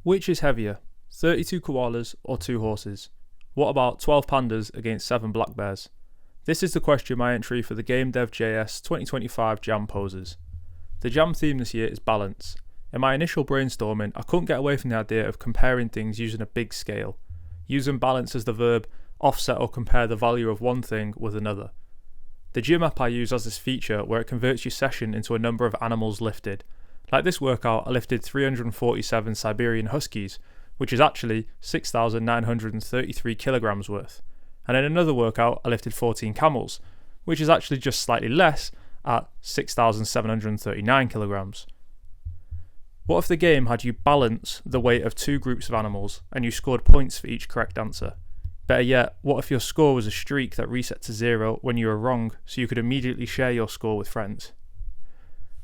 Which is heavier, 32 koalas or 2 horses? What about 12 pandas against 7 black bears? This is the question my entry for the Gamedev.js 2025 Jam poses. The Jam theme this year is balance. In my initial brainstorming, I couldn't get away from the idea of comparing things using a big scale, using balance as the verb, offset or compare the value of one thing with another. The gym app I use has this feature where it converts your session into a number of animals lifted. Like this workout, I lifted 347 Siberian Huskies, which is actually 6,933 kilograms worth. And in another workout, I lifted 14 Camels, which is actually just slightly less at 6,739 kilograms. What if the game had you balance the weight of 2 groups of animals and you scored points for each correct answer? Better yet, what if your score was a streak that reset to 0 when you were wrong, so you could immediately share your score with friends?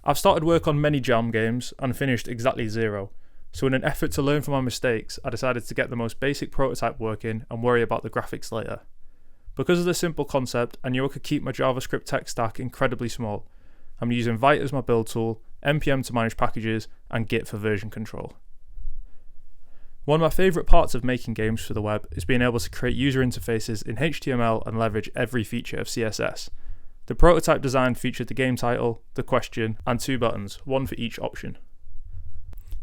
I've started work on many Jam games and finished exactly 0, so in an effort to learn from my mistakes, I decided to get the most basic prototype working and worry about the graphics later. Because of the simple concept, I knew I could keep my JavaScript tech stack incredibly small. I'm using Vite as my build tool, npm to manage packages, and Git for version control. One of my favourite parts of making games for the web is being able to create user interfaces in HTML and leverage every feature of CSS. The prototype design featured the game title, the question, and 2 buttons, one for each option.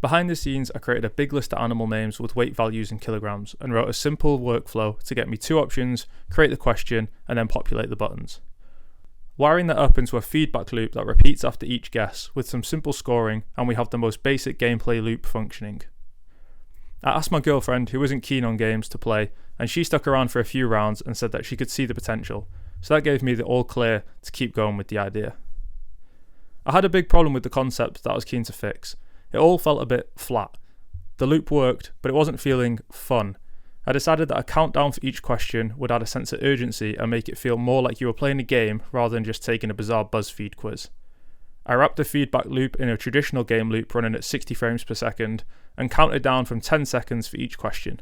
Behind the scenes, I created a big list of animal names with weight values in kilograms and wrote a simple workflow to get me 2 options, create the question, and then populate the buttons. Wiring that up into a feedback loop that repeats after each guess with some simple scoring, and we have the most basic gameplay loop functioning. I asked my girlfriend, who wasn't keen on games, to play, and she stuck around for a few rounds and said that she could see the potential, so that gave me the all clear to keep going with the idea. I had a big problem with the concept that I was keen to fix. It all felt a bit flat. The loop worked, but it wasn't feeling fun. I decided that a countdown for each question would add a sense of urgency and make it feel more like you were playing a game rather than just taking a bizarre BuzzFeed quiz. I wrapped the feedback loop in a traditional game loop running at 60 frames per second and counted down from 10 seconds for each question.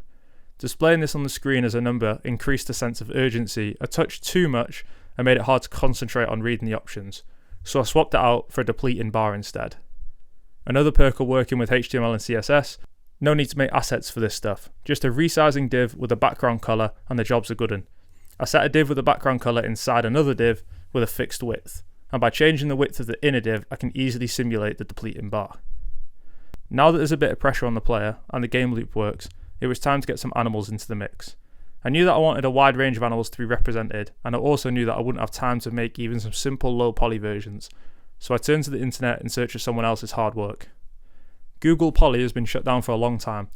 Displaying this on the screen as a number increased the sense of urgency a touch too much and made it hard to concentrate on reading the options, so I swapped it out for a depleting bar instead. Another perk of working with HTML and CSS, no need to make assets for this stuff, just a resizing div with a background colour and the job's a good one. I set a div with a background colour inside another div with a fixed width, and by changing the width of the inner div I can easily simulate the depleting bar. Now that there's a bit of pressure on the player and the game loop works, it was time to get some animals into the mix. I knew that I wanted a wide range of animals to be represented, and I also knew that I wouldn't have time to make even some simple low poly versions, so I turned to the internet in search of someone else's hard work. Google Poly has been shut down for a long time,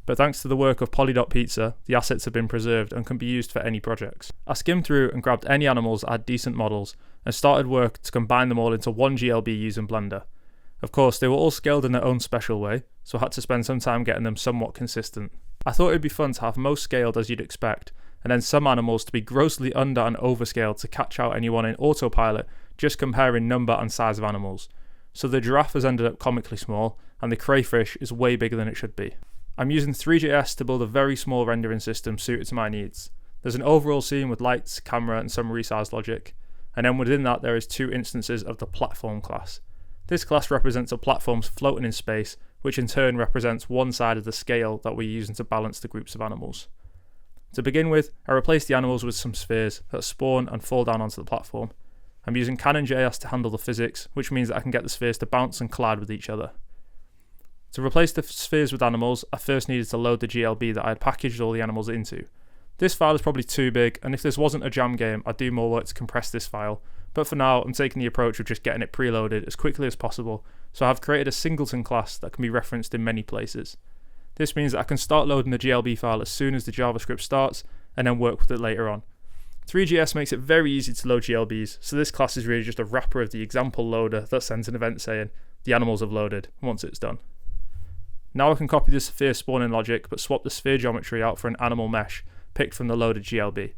but thanks to the work of Poly.pizza, the assets have been preserved and can be used for any projects. I skimmed through and grabbed any animals that had decent models and started work to combine them all into one GLB using Blender. Of course, they were all scaled in their own special way, so I had to spend some time getting them somewhat consistent. I thought it would be fun to have most scaled as you'd expect, and then some animals to be grossly under and overscaled to catch out anyone in autopilot just comparing number and size of animals. So the giraffe has ended up comically small, and the crayfish is way bigger than it should be. I'm using Three.js to build a very small rendering system suited to my needs. There's an overall scene with lights, camera, and some resize logic, and then within that there is 2 instances of the platform class. This class represents a platform floating in space, which in turn represents one side of the scale that we're using to balance the groups of animals. To begin with, I replaced the animals with some spheres that spawn and fall down onto the platform. I'm using Cannon.js to handle the physics, which means that I can get the spheres to bounce and collide with each other. To replace the spheres with animals, I first needed to load the GLB that I had packaged all the animals into. This file is probably too big, and if this wasn't a Jam game, I'd do more work to compress this file, but for now I'm taking the approach of just getting it preloaded as quickly as possible, so I've created a singleton class that can be referenced in many places. This means that I can start loading the GLB file as soon as the JavaScript starts, and then work with it later on. Three.js makes it very easy to load GLBs, so this class is really just a wrapper of the example loader that sends an event saying, the animals have loaded, once it's done. Now I can copy the sphere spawning logic, but swap the sphere geometry out for an animal mesh, picked from the loaded GLB.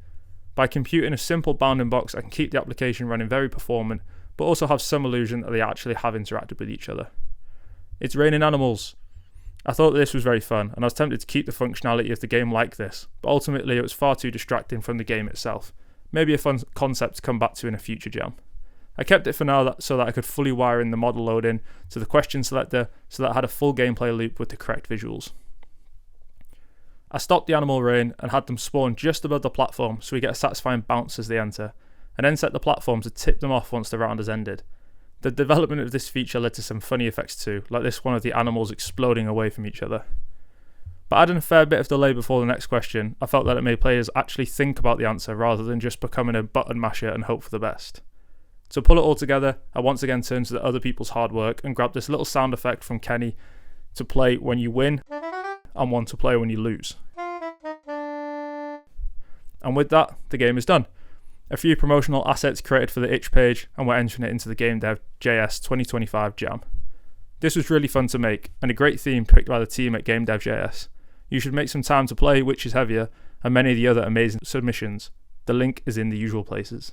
By computing a simple bounding box, I can keep the application running very performant, but also have some illusion that they actually have interacted with each other. It's raining animals. I thought this was very fun, and I was tempted to keep the functionality of the game like this, but ultimately it was far too distracting from the game itself. Maybe a fun concept to come back to in a future jam. I kept it for now so that I could fully wire in the model loading to the question selector so that I had a full gameplay loop with the correct visuals. I stopped the animal rain and had them spawn just above the platform so we get a satisfying bounce as they enter, and then set the platform to tip them off once the round has ended. The development of this feature led to some funny effects too, like this one of the animals exploding away from each other. But adding a fair bit of delay before the next question, I felt that it made players actually think about the answer rather than just becoming a button masher and hope for the best. To pull it all together, I once again turned to the other people's hard work and grabbed this little sound effect from Kenny to play when you win and one to play when you lose. And with that, the game is done. A few promotional assets created for the itch page, and we're entering it into the Gamedev.js 2025 Jam. This was really fun to make, and a great theme picked by the team at Gamedev.js. You should make some time to play Which is Heavier and many of the other amazing submissions. The link is in the usual places.